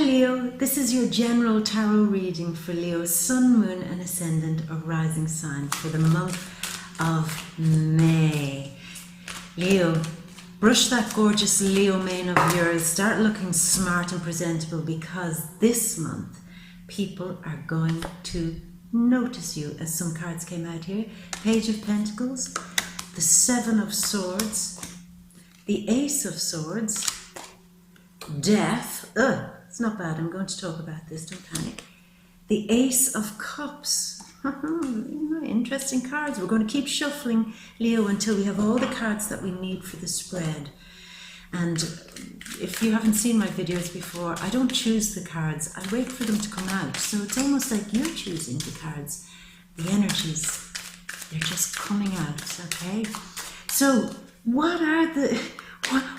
Leo, this is your general tarot reading for Leo, Sun, Moon and Ascendant or Rising sign for the month of May. Leo, brush that gorgeous Leo mane of yours, start looking smart and presentable, because this month people are going to notice you, as some cards came out here. Page of Pentacles, the Seven of Swords, the Ace of Swords, Death, it's not bad, I'm going to talk about this, don't panic. The Ace of Cups, interesting cards. We're going to keep shuffling, Leo, until we have all the cards that we need for the spread. And if you haven't seen my videos before, I don't choose the cards, I wait for them to come out. So it's almost like you're choosing the cards, the energies, they're just coming out, okay? So what are the...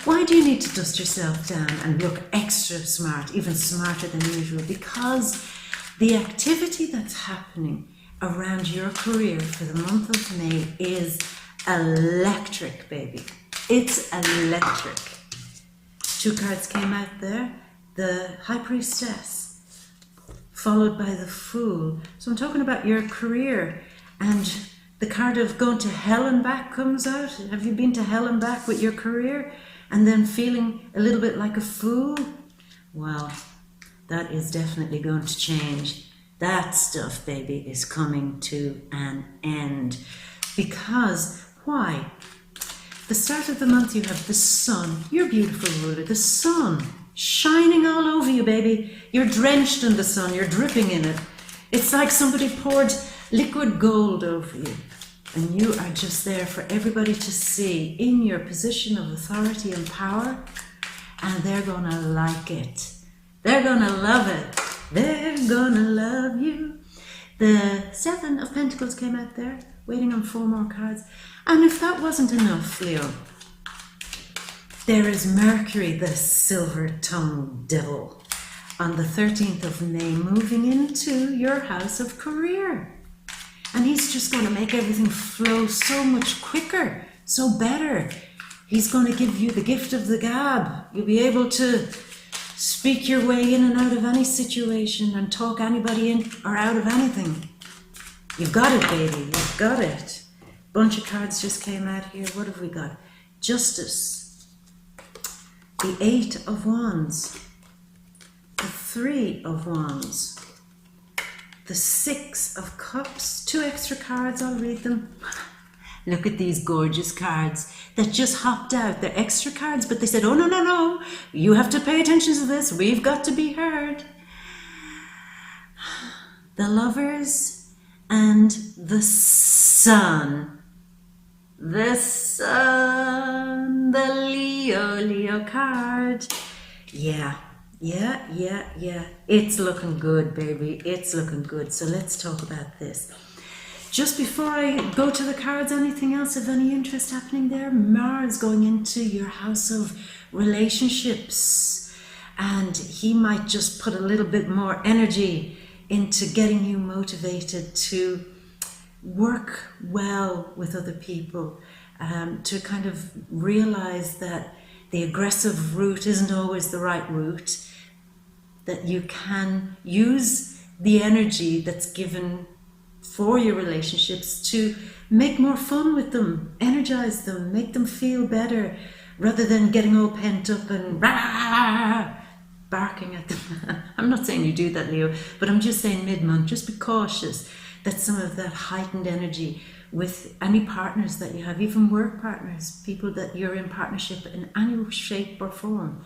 Why do you need to dust yourself down and look extra smart, even smarter than usual? Because the activity that's happening around your career for the month of May is electric, baby. It's electric. Two cards came out there. The High Priestess, followed by the Fool. So I'm talking about your career, and the card of going to hell and back comes out. Have you been to hell and back with your career and then feeling a little bit like a fool? Well, that is definitely going to change. That stuff, baby, is coming to an end. Because, why? The start of the month you have the sun, your beautiful ruler, the sun shining all over you, baby. You're drenched in the sun, you're dripping in it. It's like somebody poured liquid gold over you. And you are just there for everybody to see in your position of authority and power. And they're gonna like it. They're gonna love it. They're gonna love you. The Seven of Pentacles came out there, waiting on 4 more cards. And if that wasn't enough, Leo, there is Mercury, the silver-tongued devil, on the 13th of May, moving into your house of career. And he's just going to make everything flow so much quicker, so better. He's going to give you the gift of the gab. You'll be able to speak your way in and out of any situation and talk anybody in or out of anything. You've got it, baby. You've got it. Bunch of cards just came out here. What have we got? Justice. The Eight of Wands. The Three of Wands. The Six of Cups. 2 extra cards, I'll read them. Look at these gorgeous cards that just hopped out. They're extra cards, but they said, oh, no, no, no. You have to pay attention to this. We've got to be heard. The Lovers and the Sun. The Sun. The Leo card. Yeah. It's looking good, baby. It's looking good. So let's talk about this. Just before I go to the cards, anything else of any interest happening there? Mars going into your house of relationships. And he might just put a little bit more energy into getting you motivated to work well with other people, to kind of realize that the aggressive route isn't always the right route, that you can use the energy that's given for your relationships to make more fun with them, energize them, make them feel better, rather than getting all pent up and barking at them. I'm not saying you do that, Leo, but I'm just saying mid-month, just be cautious that some of that heightened energy with any partners that you have, even work partners, people that you're in partnership in any shape or form,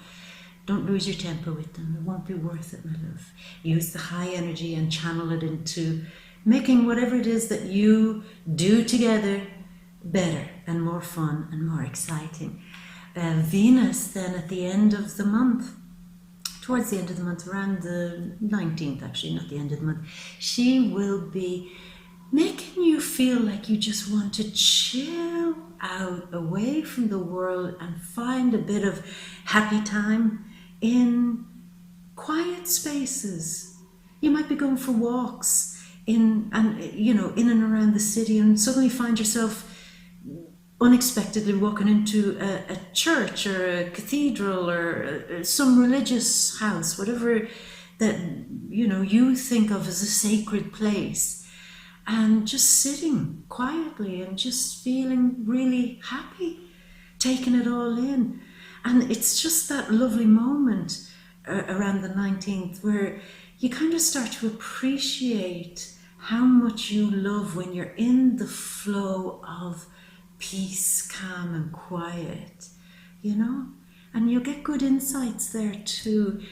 don't lose your temper with them. It won't be worth it, my love. Use the high energy and channel it into making whatever it is that you do together better and more fun and more exciting. Venus then at the end of the month, towards the end of the month, around the 19th actually, not the end of the month, she will be making you feel like you just want to chill out away from the world and find a bit of happy time in quiet spaces. You might be going for walks in and around the city and suddenly find yourself unexpectedly walking into a church or a cathedral or some religious house, whatever that you think of as a sacred place, and just sitting quietly and just feeling really happy, taking it all in. And it's just that lovely moment around the 19th where you kind of start to appreciate how much you love when you're in the flow of peace, calm and quiet, and you'll get good insights there too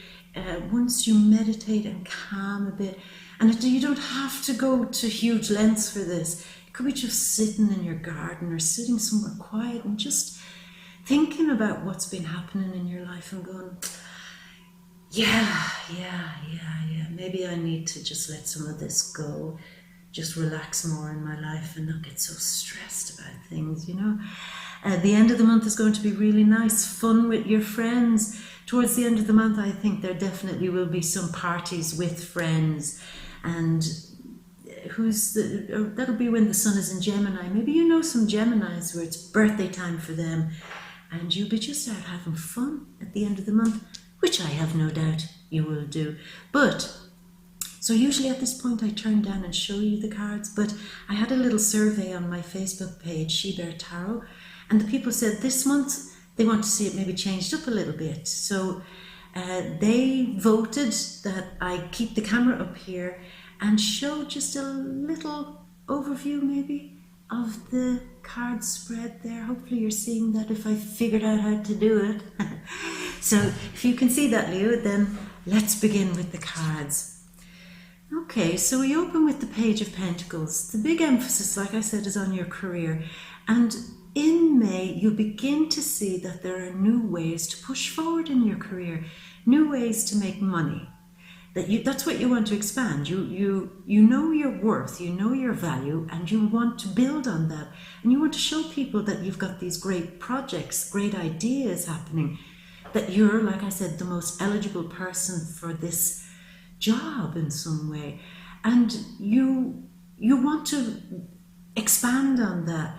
once you meditate and calm a bit. And you don't have to go to huge lengths for this. It could be just sitting in your garden or sitting somewhere quiet and just thinking about what's been happening in your life and going, yeah, maybe I need to just let some of this go, just relax more in my life and not get so stressed about things, The end of the month is going to be really nice, fun with your friends. Towards the end of the month, I think there definitely will be some parties with friends, and that'll be when the sun is in Gemini. Maybe you know some Geminis where it's birthday time for them, and you'll be just out having fun at the end of the month, which I have no doubt you will do. So usually at this point I turn down and show you the cards, but I had a little survey on my Facebook page, She Bear Tarot, and the people said this month they want to see it maybe changed up a little bit. So they voted that I keep the camera up here and show just a little overview maybe of the card spread there. Hopefully you're seeing that if I figured out how to do it. So if you can see that, Leo, then let's begin with the cards. Okay, so we open with the Page of Pentacles. The big emphasis, like I said, is on your career. And in May, you begin to see that there are new ways to push forward in your career, new ways to make money. That's what you want to expand. You know your worth, you know your value, and you want to build on that. And you want to show people that you've got these great projects, great ideas happening, that you're, like I said, the most eligible person for this job in some way. And you want to expand on that.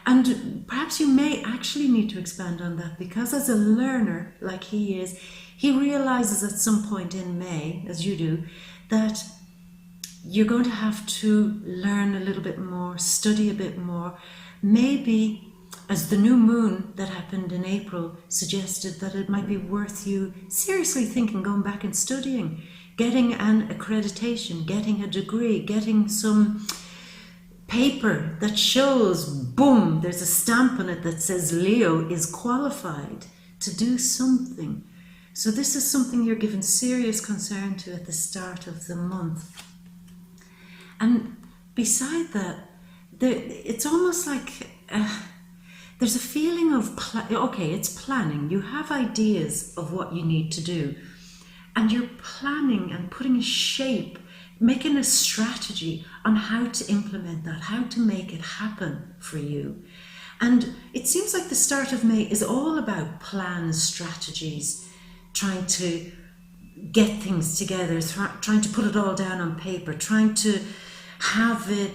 And perhaps you may actually need to expand on that, because as a learner, like he is, he realizes at some point in May, as you do, that you're going to have to learn a little bit more, study a bit more. Maybe, as the new moon that happened in April suggested, that it might be worth you seriously thinking, going back and studying, getting an accreditation, getting a degree, getting some paper that shows, boom, there's a stamp on it that says Leo is qualified to do something. So this is something you're given serious concern to at the start of the month. And beside that, it's almost like there's a feeling of, it's planning. You have ideas of what you need to do, and you're planning and putting a shape, making a strategy on how to implement that, how to make it happen for you. And it seems like the start of May is all about plans, strategies, trying to get things together, trying to put it all down on paper, trying to have it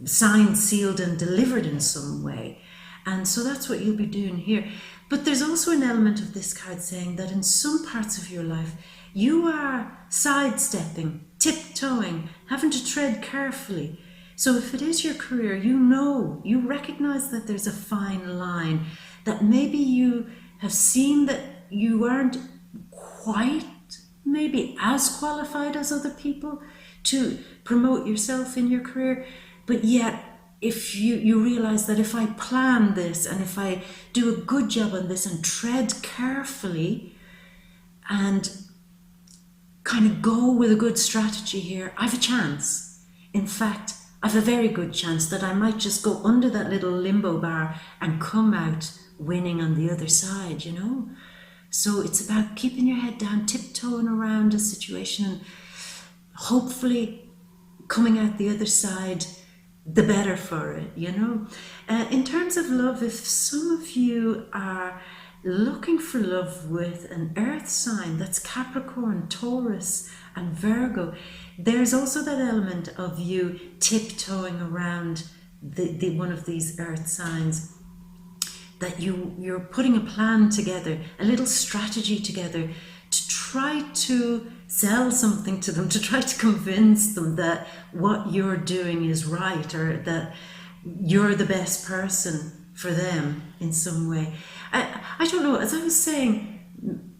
signed, sealed and delivered in some way. And so that's what you'll be doing here. But there's also an element of this card saying that in some parts of your life, you are sidestepping, tiptoeing, having to tread carefully. So if it is your career, you recognize that there's a fine line, that maybe you have seen that you aren't quite maybe as qualified as other people to promote yourself in your career, but yet if you realize that if I plan this and if I do a good job on this and tread carefully and kind of go with a good strategy here, I have a chance. In fact, I have a very good chance that I might just go under that little limbo bar and come out winning on the other side, So it's about keeping your head down, tiptoeing around a situation and hopefully coming out the other side the better for it, In terms of love, if some of you are looking for love with an earth sign, that's Capricorn, Taurus and Virgo, there's also that element of you tiptoeing around the one of these earth signs. that you're putting a plan together, a little strategy together to try to sell something to them, to try to convince them that what you're doing is right, or that you're the best person for them in some way. I don't know, as I was saying,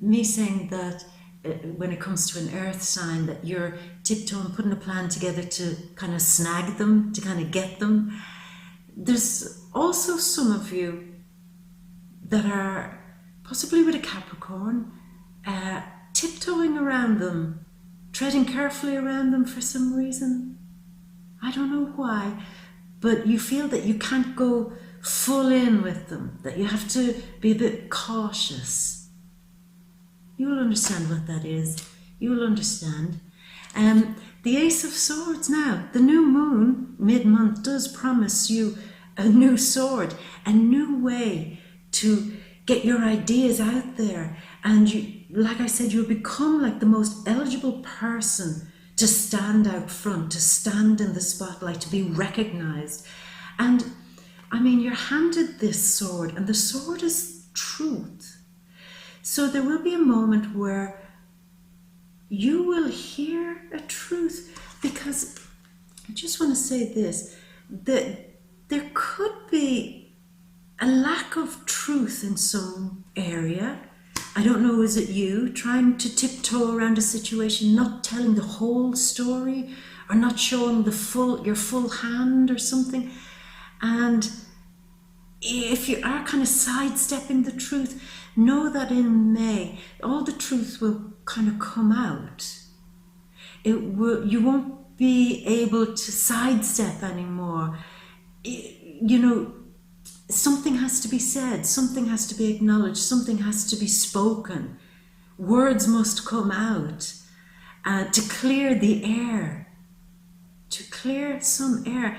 me saying that when it comes to an earth sign, that you're tiptoeing, putting a plan together to kind of snag them, to kind of get them. There's also some of you that are possibly with a Capricorn, tiptoeing around them, treading carefully around them for some reason. I don't know why, but you feel that you can't go full in with them, that you have to be a bit cautious. You will understand what that is. You will understand. The Ace of Swords now, the new moon mid-month does promise you a new sword, a new way to get your ideas out there. And you, like I said, you'll become like the most eligible person to stand out front, to stand in the spotlight, to be recognized. And I mean, you're handed this sword, and the sword is truth. So there will be a moment where you will hear a truth, because I just want to say this, that there could be a lack of truth in some area. I don't know, is it you trying to tiptoe around a situation, not telling the whole story, or not showing your full hand or something? And if you are kind of sidestepping the truth, know that in May, all the truth will kind of come out. You won't be able to sidestep anymore. You know, something has to be said, something has to be acknowledged, something has to be spoken. Words must come out to clear the air, to clear some air.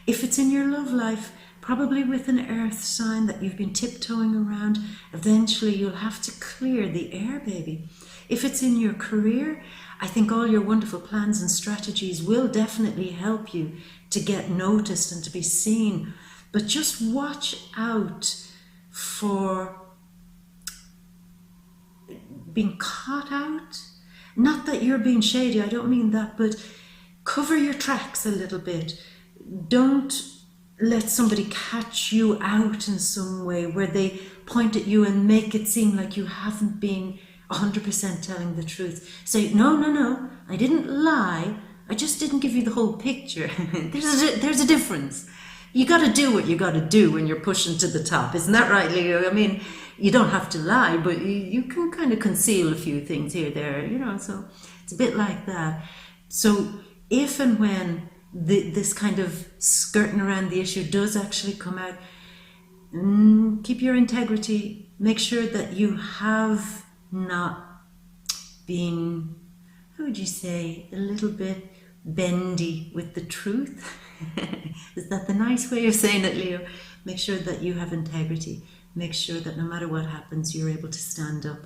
If it's in your love life, probably with an earth sign that you've been tiptoeing around, eventually you'll have to clear the air, baby. If it's in your career, I think all your wonderful plans and strategies will definitely help you to get noticed and to be seen. But just watch out for being caught out. Not that you're being shady, I don't mean that, but cover your tracks a little bit. Don't let somebody catch you out in some way where they point at you and make it seem like you haven't been 100% telling the truth. Say, no, I didn't lie. I just didn't give you the whole picture. There's a difference. You got to do what you got to do when you're pushing to the top. Isn't that right, Leo? I mean, you don't have to lie, but you can kind of conceal a few things here, there, you know, so it's a bit like that. So if and when this kind of skirting around the issue does actually come out, keep your integrity. Make sure that you have not been, how would you say, a little bit bendy with the truth. Is that the nice way of saying it, Leo? Make sure that you have integrity. Make sure that no matter what happens, you're able to stand up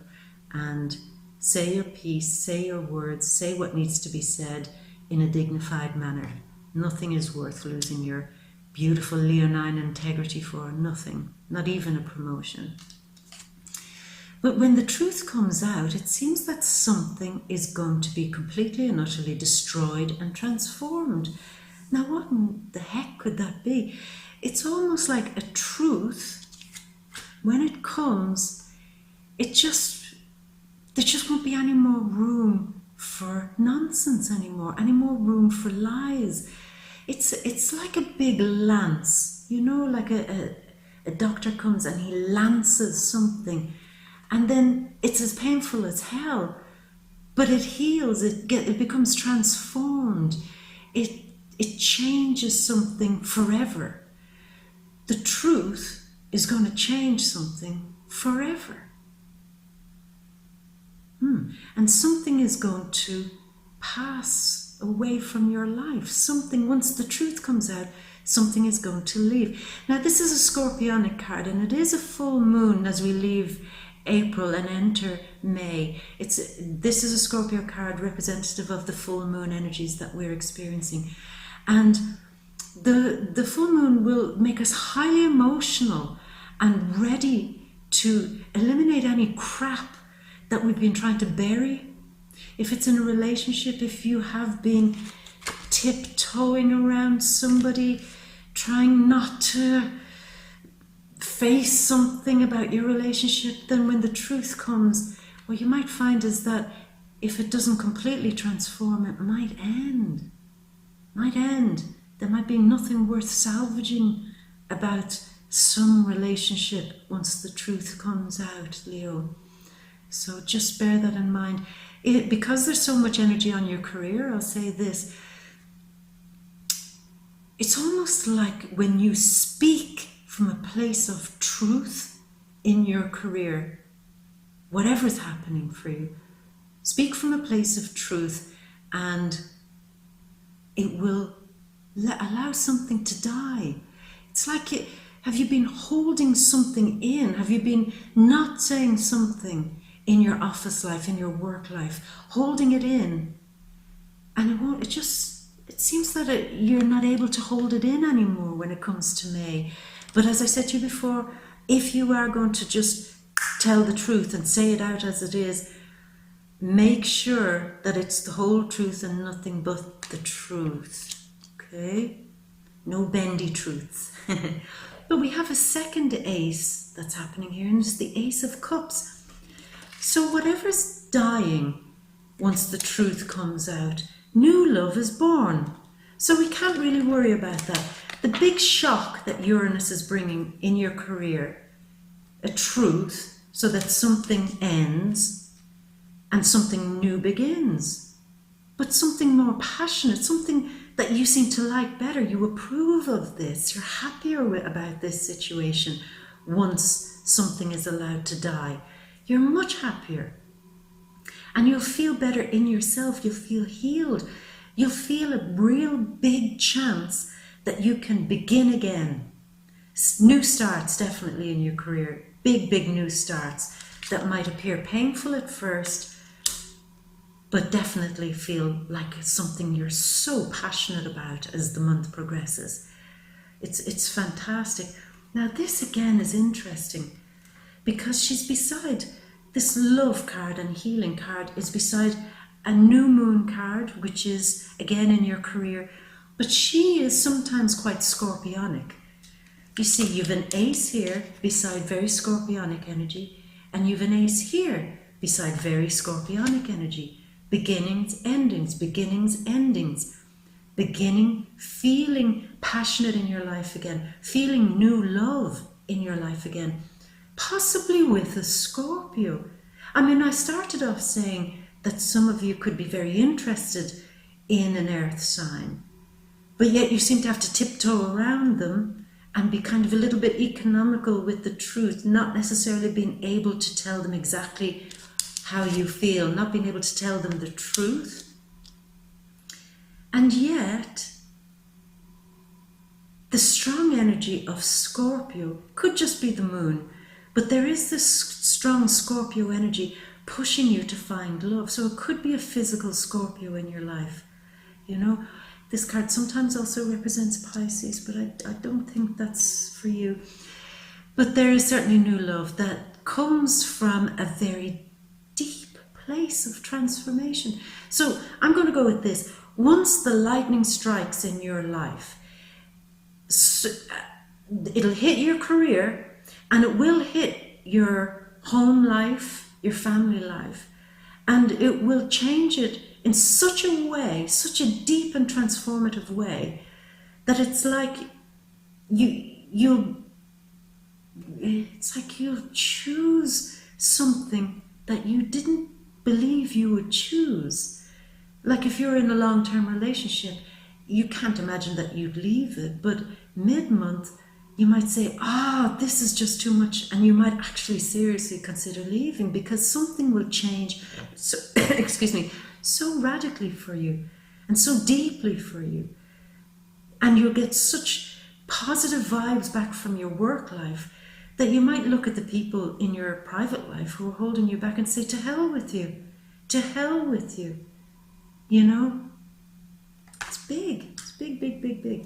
and say your piece, say your words, say what needs to be said in a dignified manner. Nothing is worth losing your beautiful Leonine integrity for. Nothing, not even a promotion. But when the truth comes out, it seems that something is going to be completely and utterly destroyed and transformed. Now, what in the heck could that be? It's almost like a truth, when it comes, there just won't be any more room for nonsense anymore, any more room for lies. It's like a big lance, you know, like a doctor comes and he lances something, and then it's as painful as hell, but it heals, it becomes transformed, it changes something forever. The truth is going to change something forever. And something is going to pass away from your life. Something, once the truth comes out, something is going to leave. Now, this is a Scorpionic card, and it is a full moon as we leave April and enter May. This is a Scorpio card representative of the full moon energies that we're experiencing. And the full moon will make us highly emotional and ready to eliminate any crap that we've been trying to bury. If it's in a relationship, if you have been tiptoeing around somebody, trying not to face something about your relationship, then when the truth comes, what you might find is that if it doesn't completely transform, it might end. There might be nothing worth salvaging about some relationship once the truth comes out, Leo. So just bear that in mind. Because there's so much energy on your career, I'll say this. It's almost like when you speak from a place of truth in your career, whatever's happening for you, speak from a place of truth, and it will allow something to die. It's like have you been holding something in? Have you been not saying something in your office life, in your work life, holding it in? And it seems that you're not able to hold it in anymore when it comes to May. But as I said to you before, if you are going to just tell the truth and say it out as it is, make sure that it's the whole truth and nothing but the truth. Okay? No bendy truths. But we have a second ace that's happening here, and it's the Ace of Cups. So whatever's dying once the truth comes out, new love is born. So we can't really worry about that. The big shock that Uranus is bringing in your career, a truth, so that something ends and something new begins. But something more passionate, something that you seem to like better. You approve of this. You're happier about this situation once something is allowed to die. You're much happier. And you'll feel better in yourself. You'll feel healed. You'll feel a real big chance that you can begin again. New starts definitely in your career. Big new starts that might appear painful at first, but definitely feel like it's something you're so passionate about as the month progresses. It's fantastic. Now this again is interesting because she's beside this love card and healing card is beside a new moon card, which is again in your career, but she is sometimes quite scorpionic. You see, you've an ace here beside very scorpionic energy, and you've an ace here beside very scorpionic energy. Beginnings, endings, beginnings, endings. Beginning, feeling passionate in your life again, feeling new love in your life again, possibly with a Scorpio. I mean, I started off saying that some of you could be very interested in an earth sign, but yet you seem to have to tiptoe around them and be kind of a little bit economical with the truth, not necessarily being able to tell them exactly how you feel, not being able to tell them the truth. And yet, the strong energy of Scorpio could just be the moon, but there is this strong Scorpio energy pushing you to find love. So it could be a physical Scorpio in your life. You know, this card sometimes also represents Pisces, but I don't think that's for you. But there is certainly new love that comes from a very deep place of transformation. So I'm going to go with this. Once the lightning strikes in your life, it'll hit your career and it will hit your home life, your family life, and it will change it in such a way, such a deep and transformative way, that it's like you'll choose something that you didn't believe you would choose. Like if you're in a long-term relationship, you can't imagine that you'd leave it, but mid-month you might say, this is just too much, and you might actually seriously consider leaving because something will change so, so radically for you and so deeply for you. And you'll get such positive vibes back from your work life that you might look at the people in your private life who are holding you back and say, to hell with you, to hell with you. You know, it's big, it's big.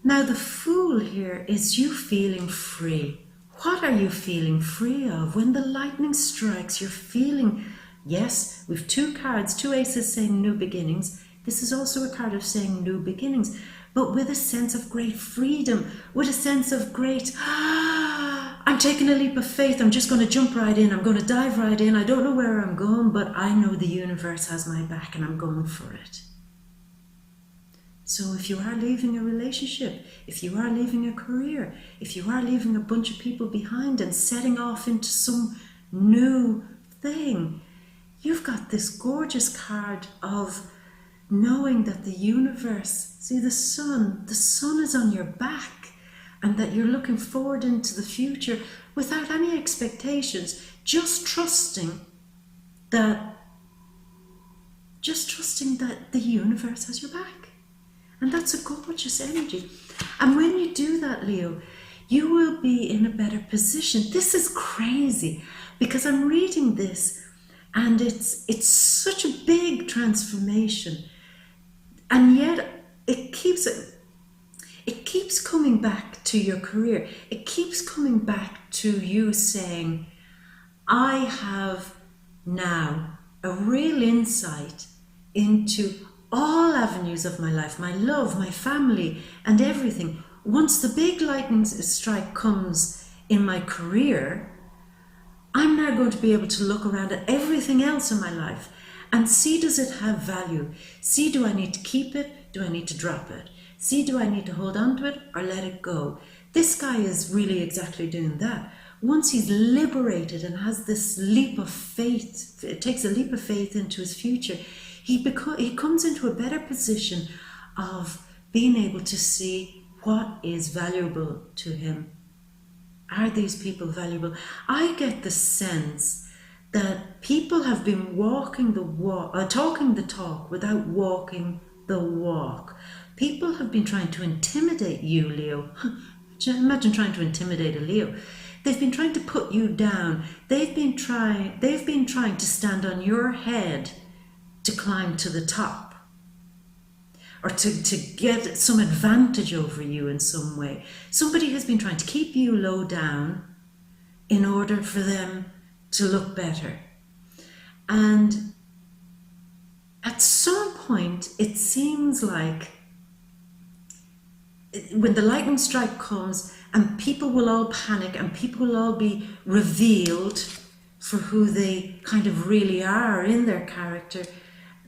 Now the Fool here is you feeling free. What are you feeling free of? When the lightning strikes, you're feeling, yes, we've two cards, two aces saying new beginnings. This is also a card of saying new beginnings, but with a sense of great freedom, with a sense of great, I'm taking a leap of faith. I'm just going to jump right in. I'm going to dive right in. I don't know where I'm going, but I know the universe has my back and I'm going for it. So if you are leaving a relationship, if you are leaving a career, if you are leaving a bunch of people behind and setting off into some new thing, you've got this gorgeous card of knowing that the universe, see the sun is on your back, and that you're looking forward into the future without any expectations, just trusting that the universe has your back. And that's a gorgeous energy. And when you do that, Leo, you will be in a better position. This is crazy because I'm reading this and it's such a big transformation. And yet it keeps coming back to your career. It keeps coming back to you saying, I have now a real insight into all avenues of my life, my love, my family, and everything. Once the big lightning strike comes in my career, I'm now going to be able to look around at everything else in my life and see, does it have value? See, do I need to keep it? Do I need to drop it? See, do I need to hold on to it or let it go? This guy is really exactly doing that. Once he's liberated and has this leap of faith, it takes a leap of faith into his future, he comes into a better position of being able to see what is valuable to him. Are these people valuable? I get the sense that people have been walking the walk, talking the talk without walking the walk. People have been trying to intimidate you, Leo. Imagine trying to intimidate a Leo. They've been trying to put you down. They've been trying to stand on your head to climb to the top, or to get some advantage over you in some way. Somebody has been trying to keep you low down in order for them to look better. And at some point, it seems like when the lightning strike comes and people will all panic and people will all be revealed for who they kind of really are in their character,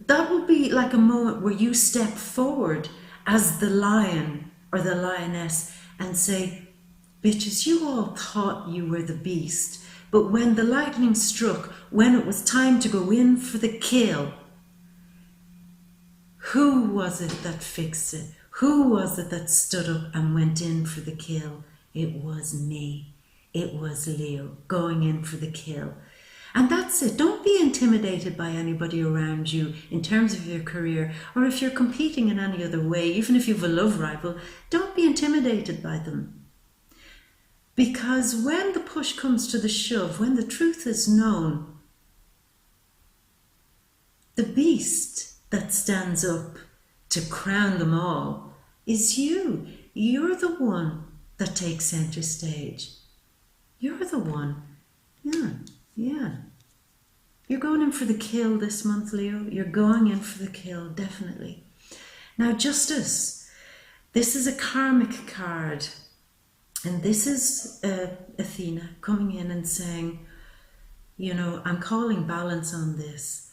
that will be like a moment where you step forward as the lion or the lioness and say, bitches, you all thought you were the beast, but when the lightning struck, when it was time to go in for the kill, who was it that fixed it? Who was it that stood up and went in for the kill? It was me. It was Leo going in for the kill. And that's it. Don't be intimidated by anybody around you in terms of your career, or if you're competing in any other way, even if you have a love rival, don't be intimidated by them. Because when the push comes to the shove, when the truth is known, the beast that stands up to crown them all is you. You're the one that takes center stage. You're the one. Yeah. You're going in for the kill this month, Leo. You're going in for the kill, definitely. Now, justice. This is a karmic card. And this is Athena coming in and saying, I'm calling balance on this.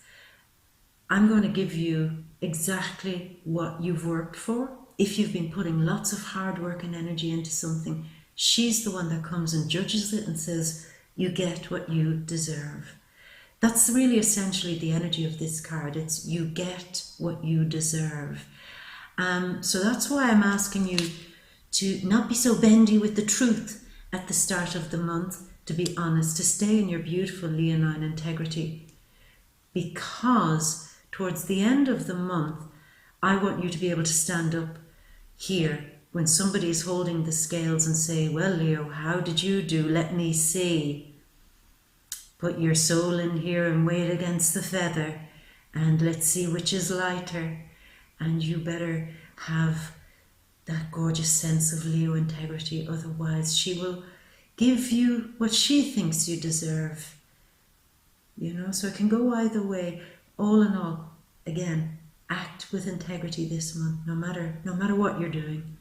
I'm going to give you exactly what you've worked for. If you've been putting lots of hard work and energy into something, she's the one that comes and judges it and says, you get what you deserve. That's really essentially the energy of this card. It's you get what you deserve. So that's why I'm asking you to not be so bendy with the truth at the start of the month, to be honest, to stay in your beautiful leonine integrity. Because towards the end of the month, I want you to be able to stand up here when somebody is holding the scales and say, well, Leo, how did you do? Let me see. Put your soul in here and weigh it against the feather, and let's see which is lighter. And you better have that gorgeous sense of Leo integrity, otherwise she will give you what she thinks you deserve. So it can go either way. All in all, again, act with integrity this month, no matter what you're doing,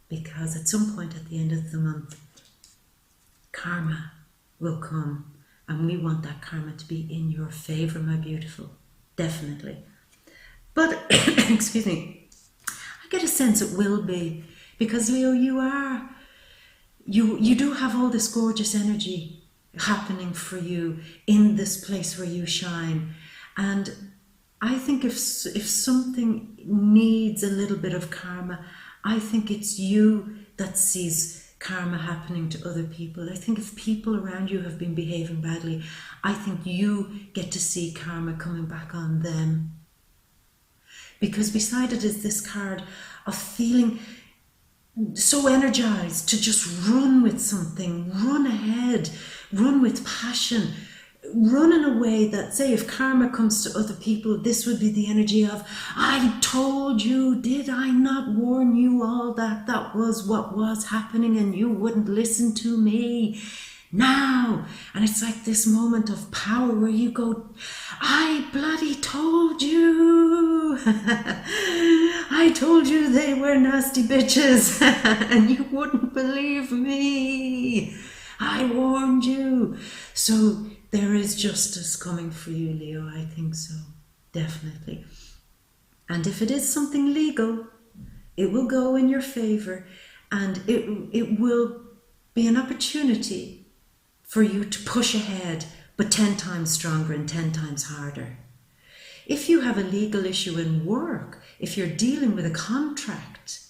because at some point at the end of the month, karma will come, and we want that karma to be in your favor, my beautiful, definitely. But excuse me, I get a sense it will be, because Leo, you do have all this gorgeous energy happening for you in this place where you shine. And I think if something needs a little bit of karma, I think it's you that sees karma happening to other people. I think if people around you have been behaving badly, I think you get to see karma coming back on them. Because beside it is this card of feeling so energized to just run with something, run ahead, run with passion, run in a way that, say, if karma comes to other people, this would be the energy of, I told you, did I not warn you all that that was what was happening and you wouldn't listen to me? Now. And it's like this moment of power where you go, I bloody told you. I told you they were nasty bitches and you wouldn't believe me. I warned you. So there is justice coming for you, Leo. I think so. Definitely. And if it is something legal, it will go in your favor, and it will be an opportunity for you to push ahead, but 10 times stronger and 10 times harder. If you have a legal issue in work, if you're dealing with a contract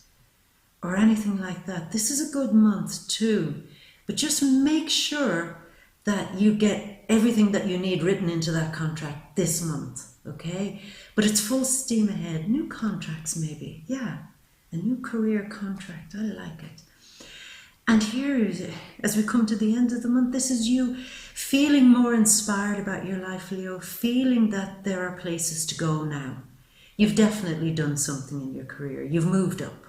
or anything like that, this is a good month too. But just make sure that you get everything that you need written into that contract this month, okay? But it's full steam ahead. New contracts maybe, yeah. A new career contract, I like it. And here is, as we come to the end of the month, this is you feeling more inspired about your life, Leo, feeling that there are places to go now. You've definitely done something in your career. You've moved up,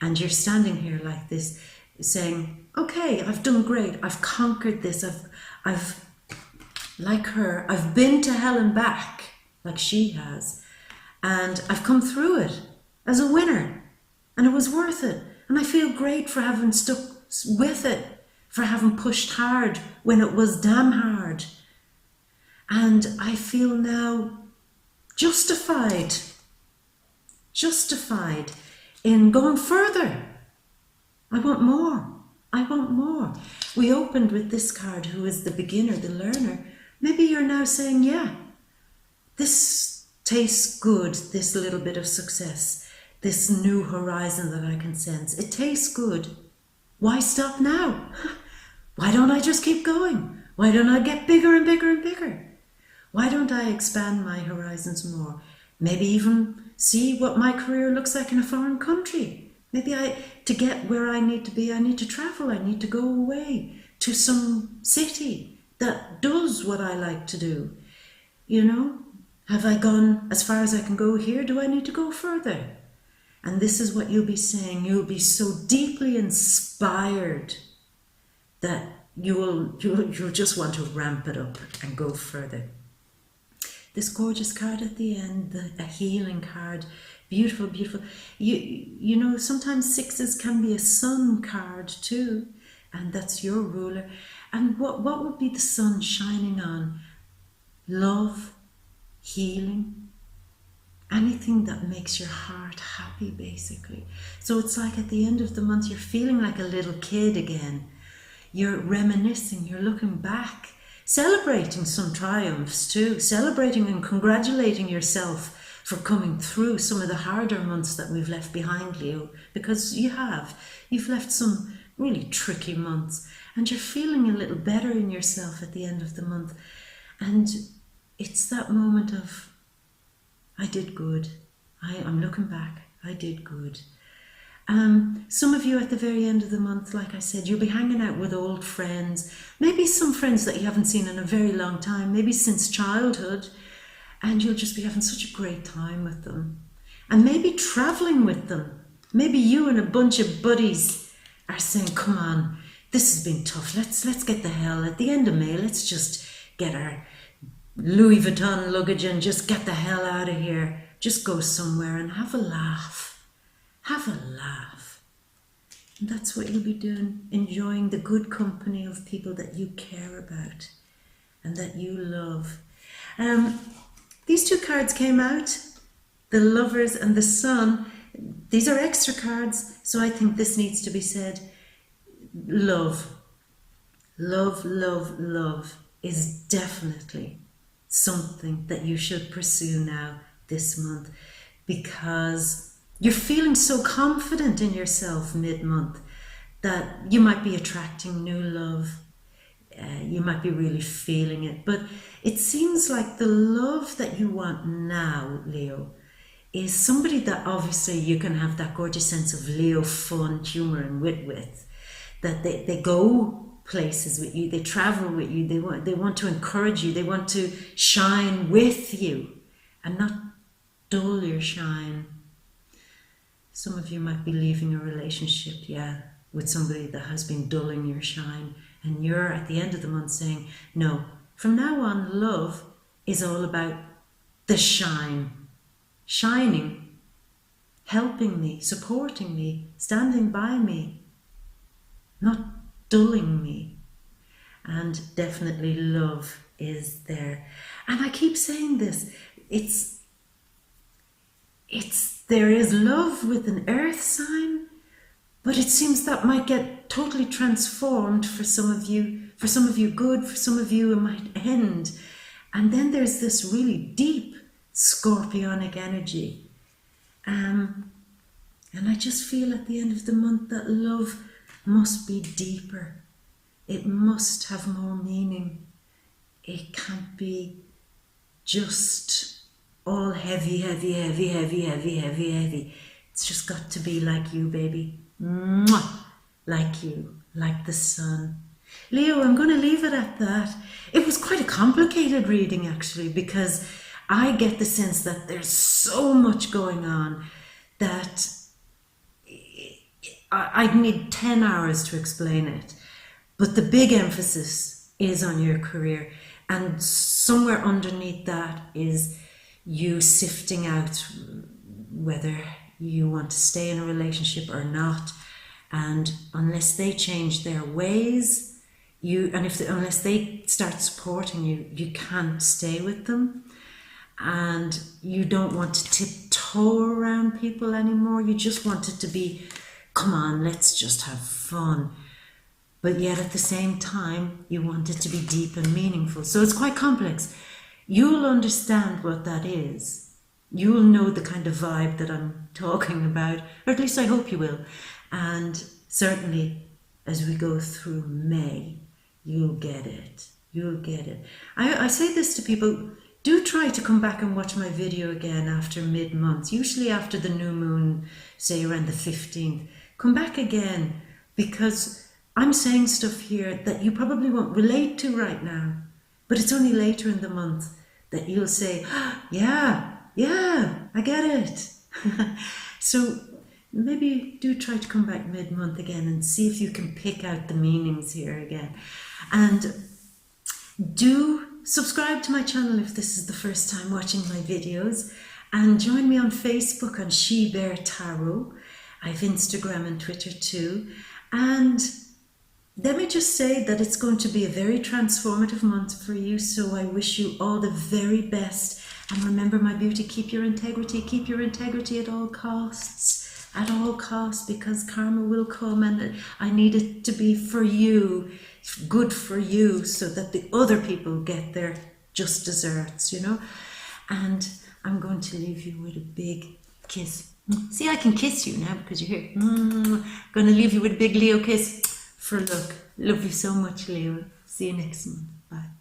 and you're standing here like this saying, okay, I've done great. I've conquered this. I've like her, I've been to hell and back like she has, and I've come through it as a winner, and it was worth it. And I feel great for having stuck with it, for having pushed hard when it was damn hard. And I feel now justified in going further. I want more. We opened with this card, who is the beginner, the learner. Maybe you're now saying, yeah, this tastes good, this little bit of success, this new horizon that I can sense. It tastes good. Why stop now? Why don't I just keep going? Why don't I get bigger and bigger and bigger? Why don't I expand my horizons more? Maybe even see what my career looks like in a foreign country. Maybe to get where I need to be, I need to travel. I need to go away to some city that does what I like to do. Have I gone as far as I can go here? Do I need to go further? And this is what you'll be saying. You'll be so deeply inspired that you'll just want to ramp it up and go further. This gorgeous card at the end, a healing card, beautiful, beautiful. Sometimes sixes can be a sun card too, and that's your ruler. And what would be the sun shining on? Love, healing, anything that makes your heart happy, basically. So it's like at the end of the month, you're feeling like a little kid again. You're reminiscing, you're looking back, celebrating some triumphs too, celebrating and congratulating yourself for coming through some of the harder months that we've left behind, Leo, because you've left some really tricky months, and you're feeling a little better in yourself at the end of the month. And it's that moment of, I did good. I'm looking back. I did good. Some of you at the very end of the month, like I said, you'll be hanging out with old friends, maybe some friends that you haven't seen in a very long time, maybe since childhood, and you'll just be having such a great time with them. And maybe traveling with them. Maybe you and a bunch of buddies are saying, come on, this has been tough. Let's get the hell, at the end of May, let's just get our Louis Vuitton luggage and just get the hell out of here. Just go somewhere and have a laugh. Have a laugh. And that's what you'll be doing, enjoying the good company of people that you care about and that you love. These two cards came out, the Lovers and the Sun. These are extra cards, so I think this needs to be said. Love. Love, love, love is definitely something that you should pursue now this month, because you're feeling so confident in yourself mid-month that you might be attracting new love. You might be really feeling it, but it seems like the love that you want now, Leo, is somebody that obviously you can have that gorgeous sense of Leo fun, humour and wit with, that they go places with you, they travel with you, they want to encourage you, they want to shine with you and not dull your shine. Some of you might be leaving a relationship, with somebody that has been dulling your shine, and you're at the end of the month saying, no, from now on, love is all about the shine. Shining, helping me, supporting me, standing by me, not dulling me. And definitely love is there. And I keep saying this, there is love with an earth sign, but it seems that might get totally transformed for some of you good, for some of you it might end. And then there's this really deep scorpionic energy. And I just feel at the end of the month that love must be deeper. It must have more meaning. It can't be just all heavy, heavy, heavy, heavy, heavy, heavy, heavy. It's just got to be like you, baby. Mwah! Like you, like the sun. Leo, I'm going to leave it at that. It was quite a complicated reading, actually, because I get the sense that there's so much going on that I'd need 10 hours to explain it. But the big emphasis is on your career. And somewhere underneath that is you sifting out whether you want to stay in a relationship or not. And unless they change their ways, unless they start supporting you, you can't stay with them. And you don't want to tiptoe around people anymore. You just want it to be, come on, let's just have fun. But yet at the same time, you want it to be deep and meaningful. So it's quite complex. You'll understand what that is. You'll know the kind of vibe that I'm talking about, or at least I hope you will. And certainly as we go through May, you'll get it. You'll get it. I say this to people, do try to come back and watch my video again after mid-month, usually after the new moon, say around the 15th. Come back again, because I'm saying stuff here that you probably won't relate to right now, but it's only later in the month that you'll say, yeah, I get it. So maybe do try to come back mid-month again and see if you can pick out the meanings here again. And do subscribe to my channel if this is the first time watching my videos, and join me on Facebook on She Bear Tarot. I have Instagram and Twitter too. And let me just say that it's going to be a very transformative month for you, so I wish you all the very best. And remember, my beauty, keep your integrity at all costs. At all costs, because karma will come, and I need it to be for you, good for you, so that the other people get their just desserts, And I'm going to leave you with a big kiss. See, I can kiss you now because you're here. I'm going to leave you with a big Leo kiss for luck. Love you so much, Leo. See you next month. Bye.